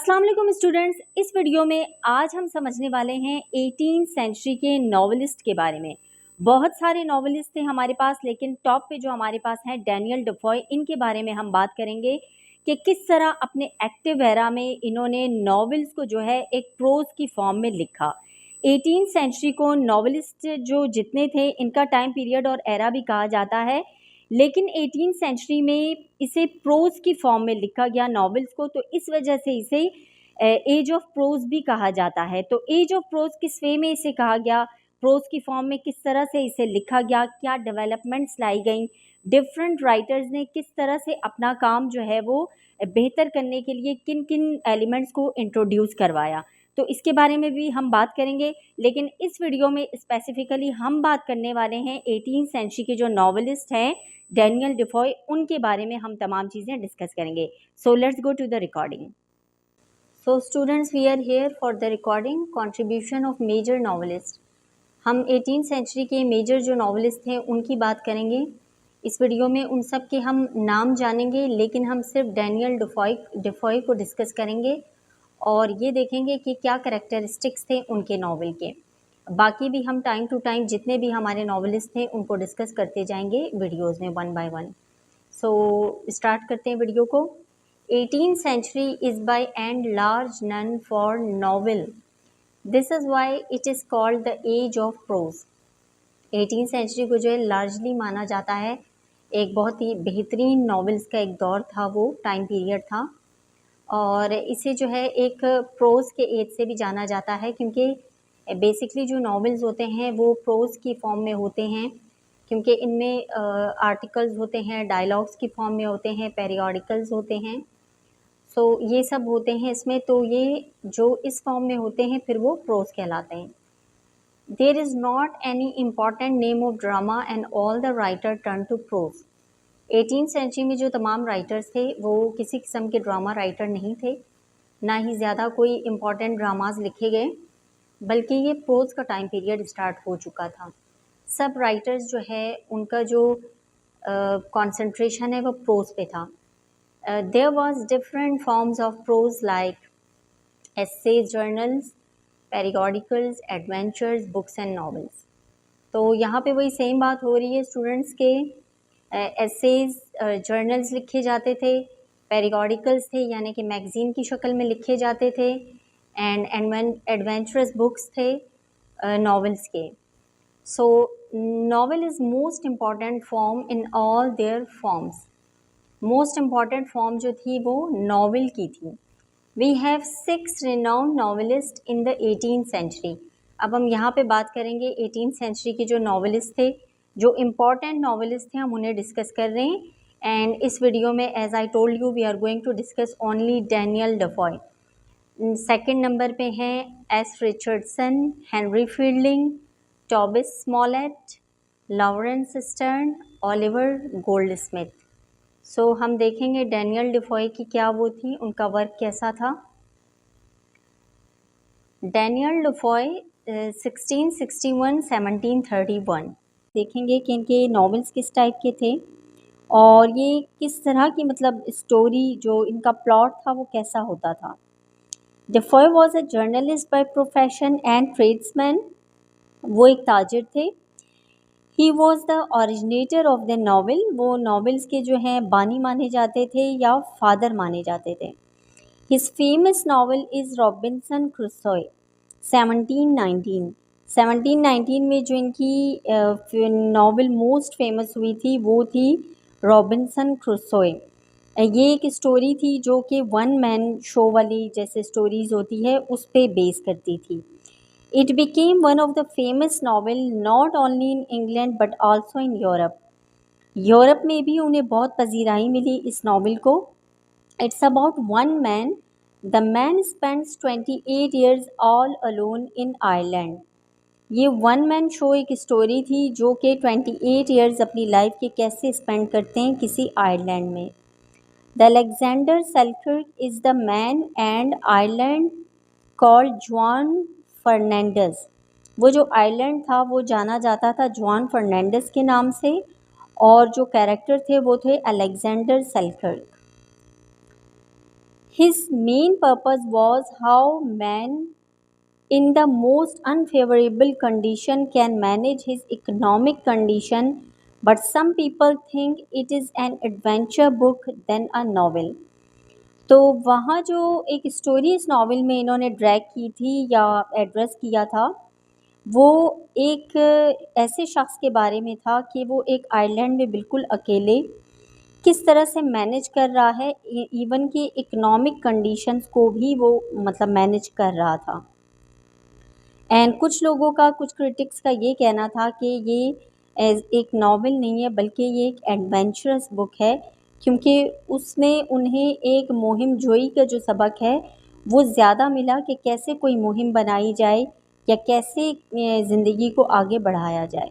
अस्सलाम वालेकुम स्टूडेंट्स। इस वीडियो में आज हम समझने वाले हैं 18th सेंचुरी के नॉवलिस्ट के बारे में। बहुत सारे नॉवलिस्ट थे हमारे पास, लेकिन टॉप पे जो हमारे पास हैं डैनियल डेफॉय, इनके बारे में हम बात करेंगे कि किस तरह अपने एक्टिव एरा में इन्होंने नॉवेल्स को जो है एक प्रोज की फॉर्म में लिखा। 18th सेंचुरी को नॉवलिस्ट जो जितने थे इनका टाइम पीरियड और एरा भी कहा जाता है, लेकिन 18th सेंचुरी में इसे प्रोज की फॉर्म में लिखा गया नॉवेल्स को, तो इस वजह से इसे एज ऑफ प्रोज भी कहा जाता है। तो एज ऑफ प्रोज किस वे में इसे कहा गया, प्रोज की फॉर्म में किस तरह से इसे लिखा गया, क्या डेवलपमेंट्स लाई गई, डिफरेंट राइटर्स ने किस तरह से अपना काम जो है वो बेहतर करने के लिए किन किन एलिमेंट्स को इंट्रोड्यूस करवाया, तो इसके बारे में भी हम बात करेंगे। लेकिन इस वीडियो में स्पेसिफिकली हम बात करने वाले हैं 18th सेंचुरी के जो नॉवलिस्ट हैं डैनियल डेफॉय, उनके बारे में हम तमाम चीज़ें डिस्कस करेंगे। So let's go to the recording. So students, we are here for the recording contribution of major novelist. हम 18th सेंचुरी के मेजर जो नॉवलिस्ट हैं उनकी बात करेंगे। इस वीडियो में उन सब के हम नाम जानेंगे, लेकिन हम सिर्फ डैनियल डेफॉय को डिस्कस करेंगे और ये देखेंगे कि क्या करेक्टरिस्टिक्स थे उनके नावल के। बाकी भी हम टाइम टू टाइम जितने भी हमारे नॉवलिस्ट थे उनको डिस्कस करते जाएंगे वीडियोस में one by one. So start करते हैं वीडियो को। 18th century is by and large none for novel, this is why it is called the age of prose. 18th century को जो है लार्जली माना जाता है एक बहुत ही बेहतरीन नॉवेल्स का एक दौर था, वो टाइम पीरियड था, और इसे जो है एक प्रोज के एज से भी जाना जाता है, क्योंकि बेसिकली जो नॉवेल्स होते हैं वो प्रोज की फॉर्म में होते हैं, क्योंकि इनमें आर्टिकल्स होते हैं, डायलॉग्स की फॉर्म में होते हैं, पेरियोडिकल्स होते हैं, सो ये सब होते हैं इसमें। तो ये जो इस फॉर्म में होते हैं फिर वो प्रोज कहलाते हैं। There is not any important name of drama and all the writer turn to prose. 18th century में जो तमाम राइटर्स थे वो किसी किस्म के ड्रामा राइटर नहीं थे, ना ही ज़्यादा कोई इम्पॉर्टेंट ड्रामाज लिखे गए, बल्कि ये प्रोज का टाइम पीरियड स्टार्ट हो चुका था। सब राइटर्स जो है उनका जो कंसंट्रेशन है वो प्रोज पे था। There was different forms of prose like essays, journals, periodicals, adventures, books and novels. तो यहाँ पे वही सेम बात हो रही है स्टूडेंट्स के, एसेज, जर्नल्स लिखे जाते थे, पेरियोडिकल्स थे यानी कि मैगज़ीन की शक्ल में लिखे जाते थे, एंड एडवेंचरस बुक्स थे नॉवेल्स के। So novel is most important form in all their forms. Most important form जो थी वो नॉवेल की थी। We have 6 renowned novelist in the 18th century. अब हम यहाँ पे बात करेंगे 18th सेंचुरी के जो नॉवेलिस्ट थे, जो इम्पॉर्टेंट नॉवेलिस्ट थे, हम उन्हें डिस्कस कर रहे हैं। एंड इस वीडियो में as I told you we are going to discuss only Daniel Defoe. Second number पे हैं S Richardson, Henry Fielding, Tobias Smollett, Laurence Sterne, Oliver Goldsmith. So हम देखेंगे डैनियल डेफॉय की क्या वो थी, उनका वर्क कैसा था। डैनियल डेफॉय 1661-1731 देखेंगे कि इनके नॉवेल्स किस टाइप के थे और ये किस तरह की मतलब स्टोरी जो इनका प्लॉट था वो कैसा होता था। Defoe was a journalist by profession and tradesman, वो एक ताजिर थे। He was the originator of the novel, वो नॉवेल्स के जो हैं बानी माने जाते थे या फादर माने जाते थे। His famous novel is Robinson Crusoe 1719 में जो इनकी नावल मोस्ट फेमस हुई थी वो थी रॉबिन्सन क्रूसोए। ये एक स्टोरी थी जो कि वन मैन शो वाली जैसे स्टोरीज़ होती है उस पे बेस करती थी। It became one of the famous novel not only in England but also in Europe. Europe में भी उन्हें बहुत पजीराई मिली इस नावल को। It's about one man. The man spends 28 years all alone in Ireland. ये वन मैन शो एक story थी जो कि 28 ईयर्स अपनी लाइफ के कैसे स्पेंड करते हैं किसी आयरलैंड में। The Alexander Selkirk is the man and Ireland called Juan Fernandes. वो जो आइलैंड था वो जाना जाता था जुआन फर्नांडिस के नाम से, और जो कैरेक्टर थे वो थे Alexander Selkirk. His main purpose was how man in the most unfavorable condition can manage his economic condition, but some people think it is an adventure book than a novel. तो वहाँ जो एक story इस novel में इन्होंने drag की थी या एड्रेस किया था, वो एक ऐसे शख्स के बारे में था कि वो एक आइलैंड में बिल्कुल अकेले किस तरह से मैनेज कर रहा है, इवन कि इकोनॉमिक कंडीशंस को भी वो मतलब मैनेज कर रहा था। एंड कुछ लोगों का, कुछ क्रिटिक्स का ये कहना था कि ये एक नॉवल नहीं है बल्कि ये एक एडवेंचरस बुक है, क्योंकि उसमें उन्हें एक मुहिम जोई का जो सबक है वो ज़्यादा मिला कि कैसे कोई मुहिम बनाई जाए या कैसे ज़िंदगी को आगे बढ़ाया जाए।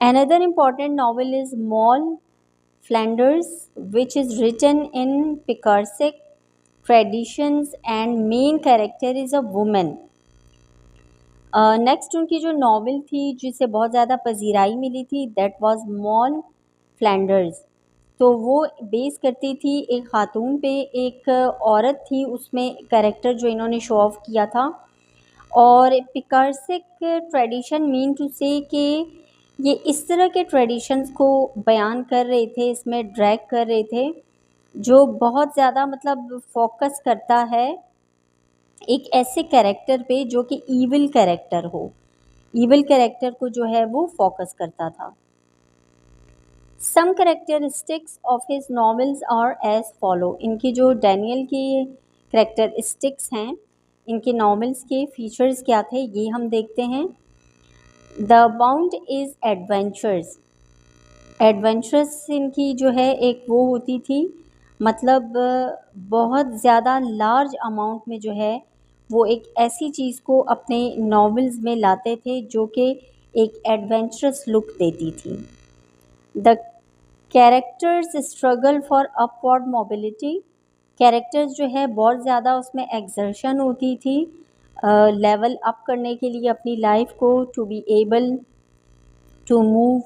Another important novel is Moll Flanders which is written in picaresque traditions and main character is a woman. Next उनकी जो नॉवल थी जिसे बहुत ज़्यादा पजीराई मिली थी, दैट वाज मॉल फ्लैंडर्स। तो वो बेस करती थी एक ख़ातून पे, एक औरत थी उसमें कैरेक्टर जो इन्होंने शो ऑफ किया था। और पिकार्सिक ट्रेडिशन मीन टू से कि ये इस तरह के ट्रेडिशंस को बयान कर रहे थे, इसमें ड्रैग कर रहे थे, जो बहुत ज़्यादा मतलब फोकस करता है एक ऐसे कैरेक्टर पे जो कि ईविल कैरेक्टर हो। ईविल कैरेक्टर को जो है वो फोकस करता था। Some characteristics of his novels are as follow. इनकी जो डैनियल की कैरेक्टरिस्टिक्स हैं, इनके नॉवेल्स के फीचर्स क्या थे ये हम देखते हैं। The bound is adventures. Adventurous इनकी जो है एक वो होती थी, मतलब बहुत ज़्यादा लार्ज अमाउंट में जो है वो एक ऐसी चीज़ को अपने नॉवेल्स में लाते थे जो कि एक एडवेंचरस लुक देती थी। The characters struggle for upward mobility. Characters जो है बहुत ज़्यादा उसमें एक्सर्शन होती थी लेवल अप करने के लिए अपनी लाइफ को, to be able to move,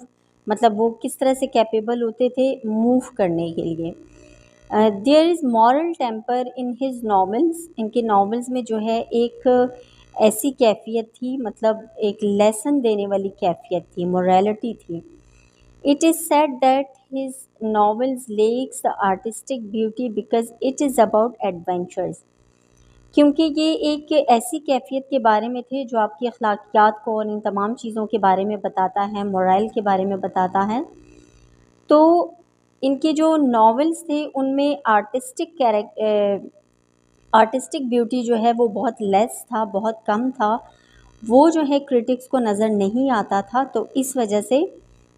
मतलब वो किस तरह से कैपेबल होते थे मूव करने के लिए। There is moral temper in his novels. इनके नॉवेल्स में जो है एक ऐसी कैफियत थी, मतलब एक लेसन देने वाली कैफियत थी, मोरालिटी थी। It is said that his novels lacks the artistic beauty because it is about adventures. क्योंकि ये एक ऐसी कैफियत के बारे में थे जो आपकी अखलाकियात को और इन तमाम चीज़ों के बारे में बताता है, मोरल के बारे में बताता है। तो इनके जो नॉवेल्स थे उनमें आर्टिस्टिक ब्यूटी जो है वो बहुत लेस था, बहुत कम था, वो जो है क्रिटिक्स को नज़र नहीं आता था। तो इस वजह से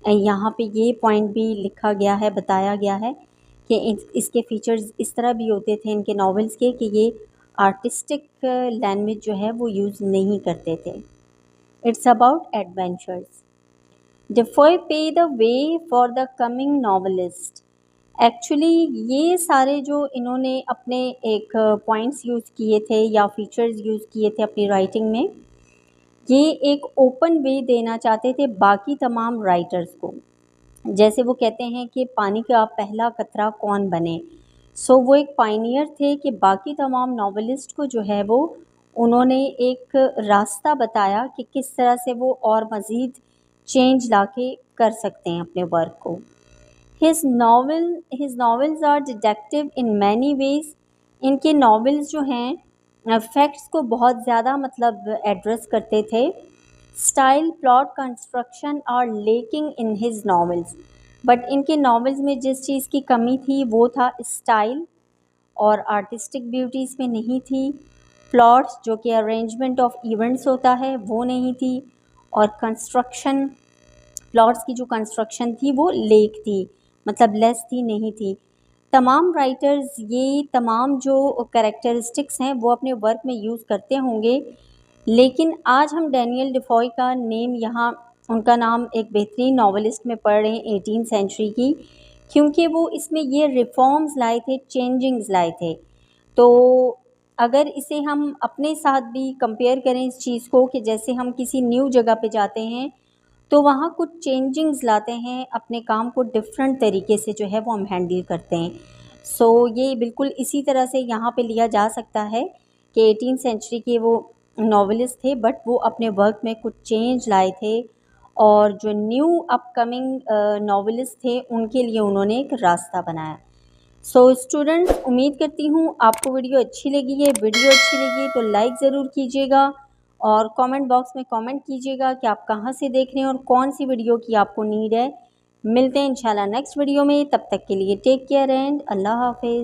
यहाँ पे ये पॉइंट भी लिखा गया है, बताया गया है कि इसके फीचर्स इस तरह भी होते थे इनके नॉवेल्स के कि ये आर्टिस्टिक लैंग्वेज जो है वो यूज़ नहीं करते थे। It's about adventures. Defoe pave the way for the coming novelist. Actually ये सारे जो इन्होंने अपने एक पॉइंट्स यूज़ किए थे या फीचर्स यूज़ किए थे अपनी राइटिंग में, ये एक ओपन वे देना चाहते थे बाकी तमाम राइटर्स को। जैसे वो कहते हैं कि पानी का पहला कतरा कौन बने, सो वो एक पायनियर थे कि बाकी तमाम नॉवेलिस्ट को जो है वो उन्होंने एक रास्ता बताया कि किस तरह से वो और मज़ीद चेंज लाके कर सकते हैं अपने वर्क को। His novels are deductive in many ways. इनके नॉवेल्स जो हैं फैक्ट्स को बहुत ज़्यादा मतलब एड्रेस करते थे। Style, plot, construction are lacking in his novels. But इनके नॉवेल्स में जिस चीज़ की कमी थी वो था स्टाइल, और आर्टिस्टिक ब्यूटी इसमें नहीं थी। प्लॉट्स जो कि अरेंजमेंट ऑफ इवेंट्स होता है वो नहीं थी, और कंस्ट्रक्शन, प्लॉट्स की जो कंस्ट्रक्शन थी वो लेक थी, मतलब लेस थी, नहीं थी। तमाम राइटर्स ये तमाम जो कैरेक्टरिस्टिक्स हैं वो अपने वर्क में यूज़ करते होंगे, लेकिन आज हम डैनियल डेफॉय का नेम यहाँ, उनका नाम एक बेहतरीन नॉवलिस्ट में पढ़ रहे हैं 18th सेंचुरी की, क्योंकि वो इसमें ये रिफॉर्म्स लाए थे, चेंजिंग्स लाए थे। तो अगर इसे हम अपने साथ भी कंपेयर करें इस चीज़ को, कि जैसे हम किसी न्यू जगह पे जाते हैं तो वहाँ कुछ चेंजिंग्स लाते हैं, अपने काम को डिफरेंट तरीके से जो है वो हम हैंडल करते हैं। ये बिल्कुल इसी तरह से यहाँ पे लिया जा सकता है कि 18th सेंचुरी के वो नॉवेलिस्ट थे, बट वो अपने वर्क में कुछ चेंज लाए थे और जो न्यू अपकमिंग नॉवेलिस्ट थे उनके लिए उन्होंने एक रास्ता बनाया। स्टूडेंट्स, उम्मीद करती हूँ आपको वीडियो अच्छी लगी है। वीडियो अच्छी लगी तो लाइक ज़रूर कीजिएगा और कमेंट बॉक्स में कमेंट कीजिएगा कि आप कहाँ से देख रहे हैं और कौन सी वीडियो की आपको नीड है। मिलते हैं इंशाल्लाह नेक्स्ट वीडियो में, तब तक के लिए टेक केयर एंड अल्लाह हाफिज़।